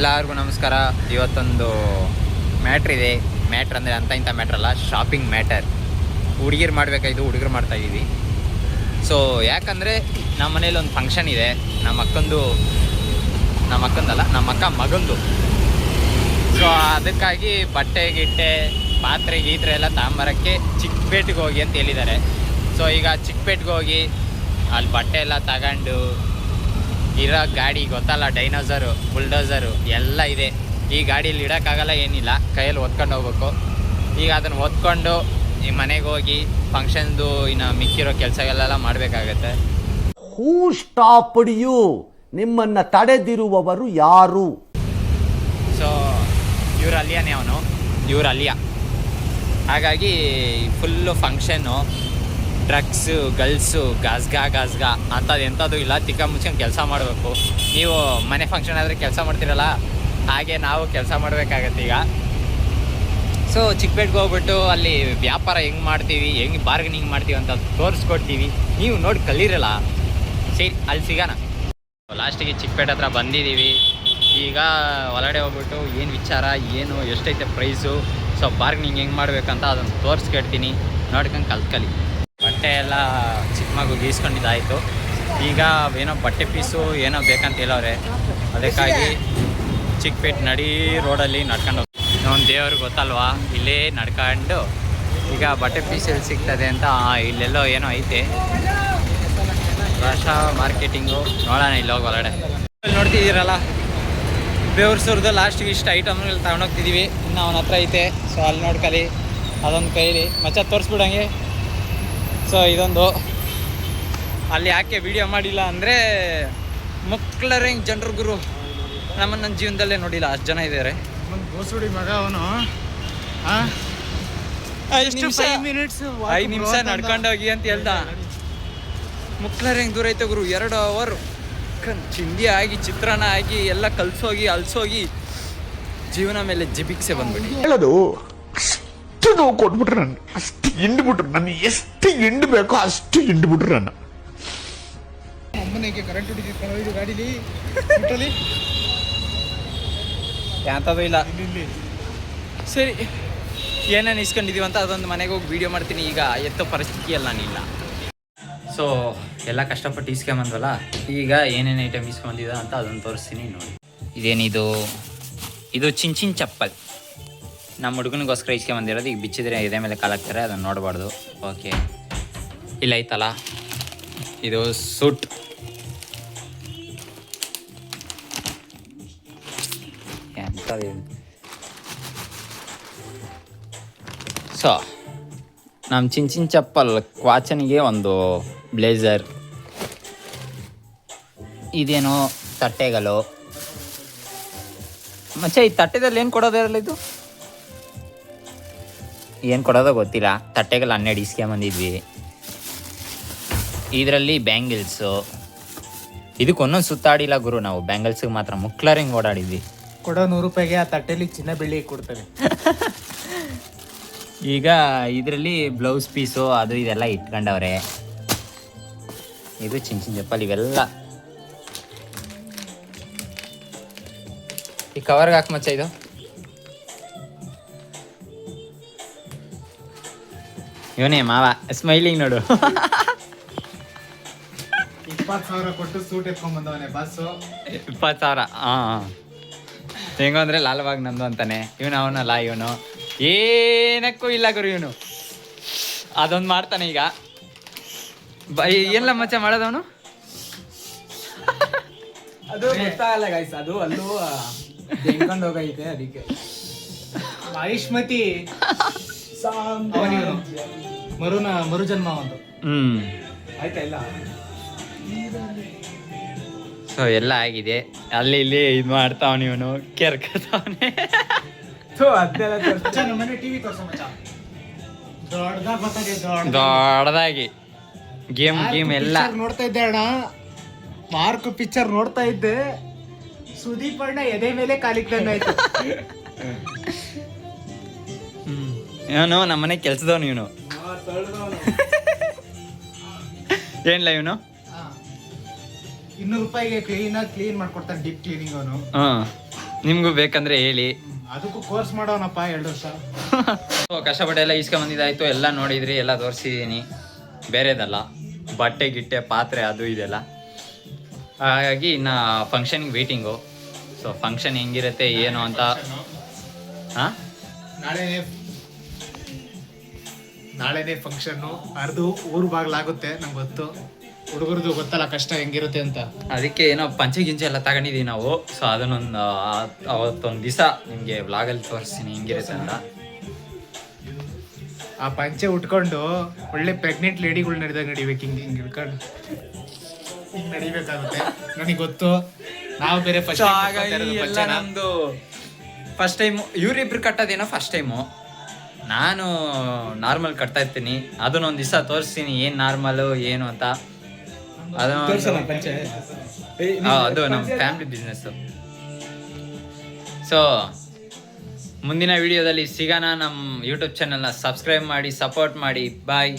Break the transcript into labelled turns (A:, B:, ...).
A: ಎಲ್ಲರಿಗೂ ನಮಸ್ಕಾರ. ಇವತ್ತೊಂದು ಮ್ಯಾಟ್ರ್ ಇದೆ. ಮ್ಯಾಟ್ರ್ ಅಂದರೆ ಅಂತ ಇಂಥ ಮ್ಯಾಟ್ರ್ ಅಲ್ಲ, ಶಾಪಿಂಗ್ ಮ್ಯಾಟರ್. ಹುಡುಗಿರು ಮಾಡಬೇಕಾಯ್ತು, ಹುಡುಗರು ಮಾಡ್ತಾಯಿದ್ದೀವಿ. ಸೊ ಯಾಕಂದರೆ ನಮ್ಮ ಮನೇಲಿ ಒಂದು ಫಂಕ್ಷನ್ ಇದೆ. ನಮ್ಮ ಅಕ್ಕ ಮಗಂದು. ಸೊ ಅದಕ್ಕಾಗಿ ಬಟ್ಟೆ ಗಿಟ್ಟೆ ಪಾತ್ರೆ ಗೀತ್ರೆ ಎಲ್ಲ ತಗೊಂಬರೋಕ್ಕೆ ಚಿಕ್ಕಪೇಟೆಗೆ ಹೋಗಿ ಅಂತ ಹೇಳಿದ್ದಾರೆ. ಸೊ ಈಗ ಚಿಕ್ಕಪೇಟೆಗೆ ಹೋಗಿ ಅಲ್ಲಿ ಬಟ್ಟೆ ಎಲ್ಲ ತಗೊಂಡು ಇರೋ ಗಾಡಿ ಗೊತ್ತಲ್ಲ, ಡೈನೋಸರು, ಬುಲ್ಡೋಸರು ಎಲ್ಲ ಇದೆ. ಈ ಗಾಡೀಲಿ ಇಡೋಕ್ಕಾಗಲ್ಲ, ಏನಿಲ್ಲ, ಕೈಯಲ್ಲಿ ಹೊತ್ಕೊಂಡು ಹೋಗ್ಬೇಕು. ಈಗ ಅದನ್ನು ಹೊತ್ಕೊಂಡು ಈ ಮನೆಗೆ ಹೋಗಿ ಫಂಕ್ಷನ್ದು ಇನ್ನು ಮಿಕ್ಕಿರೋ ಕೆಲಸಗಳೆಲ್ಲ ಮಾಡಬೇಕಾಗತ್ತೆ.
B: ಹೂ ಸ್ಟಾಪ್ಡ್ ಯು? ನಿಮ್ಮನ್ನು ತಡೆದಿರುವವರು ಯಾರು?
A: ಸೊ ಇವ್ರು ಅಲಿಯಾನೇ, ಇವ್ರು ಅಲಿಯಾ. ಹಾಗಾಗಿ ಫುಲ್ಲು ಫಂಕ್ಷನ್ನು, ಡ್ರಗ್ಸು, ಗರ್ಲ್ಸು, ಗಾಜ್ಗಾ ಅಂಥದ್ದು ಎಂಥದ್ದು ಇಲ್ಲ. ತಿಕ್ಕ ಮುಚ್ಕೊಂಡು ಕೆಲಸ ಮಾಡಬೇಕು. ನೀವು ಮನೆ ಫಂಕ್ಷನ್ ಆದರೆ ಕೆಲಸ ಮಾಡ್ತೀರಲ್ಲ, ಹಾಗೆ ನಾವು ಕೆಲಸ ಮಾಡಬೇಕಾಗತ್ತೆ ಈಗ. ಸೊ ಚಿಕ್ಕಪೇಟೆಗೆ ಹೋಗ್ಬಿಟ್ಟು ಅಲ್ಲಿ ವ್ಯಾಪಾರ ಹೆಂಗೆ ಮಾಡ್ತೀವಿ, ಹೆಂಗೆ ಬಾರ್ಗನಿಂಗ್ ಮಾಡ್ತೀವಿ ಅಂತ ತೋರಿಸ್ಕೊಡ್ತೀವಿ. ನೀವು ನೋಡಿ ಕಲೀರಲ್ಲ. ಸರಿ, ಅಲ್ಲಿ ಸಿಗೋಣ. ಲಾಸ್ಟಿಗೆ ಚಿಕ್ಕಪೇಟೆ ಹತ್ರ ಬಂದಿದ್ದೀವಿ. ಈಗ ಹೊರಗಡೆ ಹೋಗ್ಬಿಟ್ಟು ಏನು ವಿಚಾರ, ಏನು ಎಷ್ಟೈತೆ ಪ್ರೈಸು, ಸೊ ಬಾರ್ಗನಿಂಗ್ ಹೆಂಗೆ ಮಾಡಬೇಕಂತ ಅದನ್ನು ತೋರಿಸ್ಕೊಡ್ತೀನಿ. ನೋಡ್ಕೊಂಡು ಕಲ್ತ್ಕಲಿ. ಬಟ್ಟೆ ಎಲ್ಲ ಚಿಕ್ಕ ಮಗು ಗೀಸ್ಕೊಂಡಿದ್ದಾಯಿತು. ಈಗ ಏನೋ ಬಟ್ಟೆ ಪೀಸು ಏನೋ ಬೇಕಂತ ಹೇಳೋರೆ. ಅದಕ್ಕಾಗಿ ಚಿಕ್ಕಪೇಟೆ ನಡಿ ರೋಡಲ್ಲಿ ನಡ್ಕೊಂಡು ಹೋಗಿ ಒಂದು ದೇವ್ರಿಗೆ ಗೊತ್ತಲ್ವಾ, ಇಲ್ಲೇ ನಡ್ಕೊಂಡು ಈಗ ಬಟ್ಟೆ ಪೀಸ್ ಎಲ್ಲಿ ಸಿಗ್ತದೆ ಅಂತ ಇಲ್ಲೆಲ್ಲೋ ಏನೋ ಐತೆ ಭಾಷಾ ಮಾರ್ಕೆಟಿಂಗು. ನೋಡೋಣ ಇಲ್ಲಿ ಹೋಗಿ ಹೊರಗಡೆ. ನೋಡ್ತಿದ್ದೀರಲ್ಲ, ಬೇವ್ರಸೂರ್ದು ಲಾಸ್ಟಿಗೆ ಇಷ್ಟು ಐಟಮ್ಗಳು ತಗೊಂಡೋಗ್ತಿದ್ದೀವಿ. ಇನ್ನು ಅವನ ಹತ್ರ ಐತೆ. ಸೊ ಅಲ್ಲಿ ನೋಡ್ಕಲಿ, ಅದೊಂದು ಕೈಲಿ ಮಚ್ಚ ತೋರಿಸ್ಬಿಡಂಗೆ. ಸೊ ಇದೊಂದು ಅಲ್ಲಿ ಯಾಕೆ ವಿಡಿಯೋ ಮಾಡಿಲ್ಲ ಅಂದರೆ ಮಕ್ಕಳರ ಹೆಂಗೆ ಜನರು ಗುರು, ನನ್ನ ಜೀವನದಲ್ಲೇ ನೋಡಿಲ್ಲ, ಅಷ್ಟು ಜನ ಇದ್ದಾರೆ.
C: ಬೋಸುಡಿ ಮಗ ಅವನು.
A: 5 ನಿಮಿಷ ನಡ್ಕೊಂಡೋಗಿ ಅಂತ ಹೇಳ್ದ. ಮಕ್ಕಳರ ಹೆಂಗೆ ದೂರ ಐತೆ ಗುರು. 2 ಅವರ್ ಚಿಂದಿ ಆಗಿ, ಚಿತ್ರಾನ್ನ ಆಗಿ, ಎಲ್ಲ ಕಲ್ಸೋಗಿ ಅಲ್ಸೋಗಿ ಜೀವನ ಮೇಲೆ ಜಿಬಿಕ್ಸೆ ಬಂದ್ಬಿಟ್ಟು
C: ಹೇಳೋದು ಅಷ್ಟು ನೋವು ಕೊಟ್ಬಿಟ್ರು. ನನ್ನ ಅಷ್ಟು ಹಿಂಡ್ಬಿಟ್ರು. ನನಗೆ ಎಷ್ಟು ಹಿಂಡು ಬೇಕೋ ಅಷ್ಟು ಹಿಂಡ್ಬಿಟ್ರು. ನನ್ನ ಅಮ್ಮನಿಗೆ ಕರೆಂಟ್ ಹೊಡಿದು ಗಾಡೀಲಿ
A: ಯಾಂಥದ್ದು ಇಲ್ಲ. ಸರಿ, ಏನೇನು ಇಸ್ಕೊಂಡಿದ್ದೀವಿ ಅಂತ ಅದೊಂದು ಮನೆಗೆ ಹೋಗಿ ವೀಡಿಯೋ ಮಾಡ್ತೀನಿ. ಈಗ ಎತ್ತೋ ಪರಿಸ್ಥಿತಿಯಲ್ಲಿ ನಾನಿಲ್ಲ. ಸೊ ಎಲ್ಲ ಕಷ್ಟಪಟ್ಟು ಇಸ್ಕೊಂಬಂದ್ವಲ್ಲ, ಈಗ ಏನೇನು ಐಟಮ್ ಇಸ್ಕೊಂಬಂದಿದ್ದ ಅಂತ ಅದನ್ನು ತೋರಿಸ್ತೀನಿ ನೋಡಿ. ಇದೇನಿದು? ಇದು ಚಿನ್ ಚಪ್ಪಲ್. ನಮ್ಮ ಹುಡುಗನಿಗೋಸ್ಕರ ಇಸ್ಕೊಂಬಂದಿರೋದು. ಈಗ ಬಿಚ್ಚಿದ್ರೆ ಎದೆ ಮೇಲೆ ಕಾಲಾಕ್ತಾರೆ, ಅದನ್ನು ನೋಡಬಾರ್ದು. ಓಕೆ, ಇಲ್ಲ ಐತಲ್ಲ, ಇದು ಸೂಟ್. ಸೊ ನಮ್ಮ ಚಿನ್ ಚಪ್ಪಲ್ ಕ್ವಾಚನಿಗೆ ಒಂದು ಬ್ಲೇಸರ್. ಇದೇನೋ ತಟ್ಟೆಗಳು. ಮಚ್ಚ, ಈ ತಟ್ಟೆದಲ್ಲಿ ಏನು ಕೊಡೋದಿರಲ್ಲ, ಇದು ಏನು ಕೊಡೋದೋ ಗೊತ್ತಿಲ್ಲ. ತಟ್ಟೆಗಳು 12 ಇಸ್ಕೊಂಬಂದಿದ್ವಿ. ಇದರಲ್ಲಿ ಬ್ಯಾಂಗಲ್ಸು. ಇದಕ್ಕೊಂದೊಂದು ಸುತ್ತಾಡಿಲ್ಲ ಗುರು ನಾವು. ಬ್ಯಾಂಗಲ್ಸ್ಗೆ ಮಾತ್ರ ಮುಕ್ಲರಿಂಗ್ ಓಡಾಡಿದ್ವಿ.
D: ಕೊಡೋ 100 ರೂಪಾಯಿಗೆ ಆ ತಟ್ಟೆಲಿ ಚಿನ್ನ ಬೆಳ್ಳಿ ಕೊಡ್ತಾರೆ.
A: ಈಗ ಇದರಲ್ಲಿ ಬ್ಲೌಸ್ ಪೀಸು ಅದು ಇದೆಲ್ಲ ಇಟ್ಕೊಂಡವ್ರೆ. ಇದು ಚಿನ್ ಚಪ್ಪಲ್. ಇವೆಲ್ಲ ಈ ಕವರ್ಗೆ ಹಾಕಿ ಮಚ್ಚ. ಇದು ಇವನೇ ಮಾವ, ಸ್ಮೈಲಿಂಗ್ ನೋಡು.
D: 20,000 ಕೊಟ್ಟು ಸೂಟ್ ಎತ್ಕೊಂಡ್ ಬಂದವನೇ ಬಸ್ಸು.
A: 20,000. ಹಾಂ, ಹೆಂಗೋ ಅಂದರೆ ಲಾಲ್ಬಾಗ್ ನಮ್ದು ಅಂತಾನೆ. ಅವನಲ್ಲ, ಇವನು ಏನಕ್ಕೂ ಇಲ್ಲ ಗುರು. ಇವನು ಅದೊಂದು ಮಾಡ್ತಾನೆ ಈಗ. ಏನಿಲ್ಲ ಮಚ್ಚ ಮಾಡೋದವನು.
D: ಅದು ಗೊತ್ತಾಗಲ್ಲ ಗೈಸ್, ಅದು ಅಲ್ಲೂ ಹೆಂಗೊಂಡು ಹೋಗೈತೆ. ಅದಕ್ಕೆ ಆಯುಷ್ಮತಿ ಮರು ಜನ್ಮ ಒಂದು ಆಯ್ತಾ ಇಲ್ಲ.
A: ಸೊ ಎಲ್ಲ ಆಗಿದೆ. ಅಲ್ಲಿ ಇಲ್ಲಿ ಇದು ಮಾಡ್ತಾವನು, ಇವನು ಕೆರ್ಕತಾವನೆ. ದೊಡ್ಡದಾಗಿ ಗೇಮ್ ಎಲ್ಲ
D: ನೋಡ್ತಾ ಇದ್ದೆ ಅಣ್ಣ. ಮಾರ್ಕ್ ಪಿಕ್ಚರ್ ನೋಡ್ತಾ ಇದ್ದೆ. ಸುದೀಪ್ ಅಣ್ಣ ಎದೆ ಮೇಲೆ ಕಾಲಿಕ್ದಂಗಾಯ್ತು.
A: ಇವನು ನಮ್ಮನೆ ಕೆಲ್ಸದವನು. ಇವನು ಏನಿಲ್ಲ, ಇವನು
D: 200 ರೂಪಾಯಿಗೆ ಕ್ಲೀನ್ ಮಾಡ್ಕೊಡ್ತಾನೆ. ಡೀಪ್ ಕ್ಲೀನಿಂಗ್ ಅವನು.
A: ನಿಮಗೂ ಬೇಕಂದ್ರೆ ಹೇಳಿ.
D: ಅದಕ್ಕೂ ಕೋರ್ಸ್ ಮಾಡೋನಪ್ಪ 2 ವರ್ಷ.
A: ಕಷ್ಟಪಟ್ಟು ಎಲ್ಲ ಇಸ್ಕೊಂಬಂದಿದ್ದಾಯ್ತು, ಎಲ್ಲ ನೋಡಿದ್ರಿ, ಎಲ್ಲ ತೋರಿಸಿದ್ದೀನಿ, ಬೇರೆದಲ್ಲ, ಬಟ್ಟೆ ಗಿಟ್ಟೆ ಪಾತ್ರೆ ಅದು ಇದೆಲ್ಲ. ಹಾಗಾಗಿ ಇನ್ನು ಫಂಕ್ಷನ್ಗೆ ವೇಟಿಂಗು. ಸೊ ಫಂಕ್ಷನ್ ಹೆಂಗಿರುತ್ತೆ ಏನು ಅಂತ. ಹಾಂ,
D: ನಾಳೆನೇ ಫಂಕ್ಷನ್ನು, ಅರ್ದು ಊರು ಬಾಗ್ಲಾಗುತ್ತೆ. ನಂಗೆ ಗೊತ್ತು, ಹುಡುಗರದು ಗೊತ್ತಲ್ಲ ಕಷ್ಟ ಹೆಂಗಿರುತ್ತೆ ಅಂತ.
A: ಅದಕ್ಕೆ ಏನೋ ಪಂಚೆ ಗಿಂಚೆ ಎಲ್ಲ ತಗೊಂಡಿದ್ದೀವಿ ನಾವು. ಸೊ ಅದನ್ನೊಂದು ಅವತ್ತೊಂದು ದಿವಸ ನಿಮಗೆ ವ್ಲಾಗಲ್ಲಿ ತೋರಿಸ್ತೀನಿ ಹೆಂಗಿರುತ್ತೆ ಅಂತ.
D: ಆ ಪಂಚೆ ಉಟ್ಕೊಂಡು ಒಳ್ಳೆ ಪ್ರೆಗ್ನೆಂಟ್ ಲೇಡಿಗಳು ನಡಿಬೇಕು, ಹಿಂಗೆ ಹಿಡ್ಕೊಂಡು ಹಿಂಗೆ ನಡಿಬೇಕಾಗುತ್ತೆ. ನನಗೆ ಗೊತ್ತು, ನಾವು ಬೇರೆ
A: ಎಲ್ಲ ನಮ್ದು ಫಸ್ಟ್ ಟೈಮು, ಇವರಿಬ್ರು ಕಟ್ಟೋದೇನೋ ಫಸ್ಟ್ ಟೈಮು. ನಾನು ನಾರ್ಮಲ್ ಕಟ್ತಾ ಇರ್ತೀನಿ, ಅದನ್ನೊಂದು ದಿವಸ ತೋರಿಸ್ತೀನಿ ಏನು ನಾರ್ಮಲು ಏನು ಅಂತ. ಅದು ನಮ್ಮ ಫ್ಯಾಮಿಲಿ ಬಿಸ್ನೆಸ್ಸು. ಸೊ ಮುಂದಿನ ವಿಡಿಯೋದಲ್ಲಿ ಸಿಗೋಣ. ನಮ್ಮ ಯೂಟ್ಯೂಬ್ ಚಾನಲ್ನ ಸಬ್ಸ್ಕ್ರೈಬ್ ಮಾಡಿ, ಸಪೋರ್ಟ್ ಮಾಡಿ. ಬಾಯ್.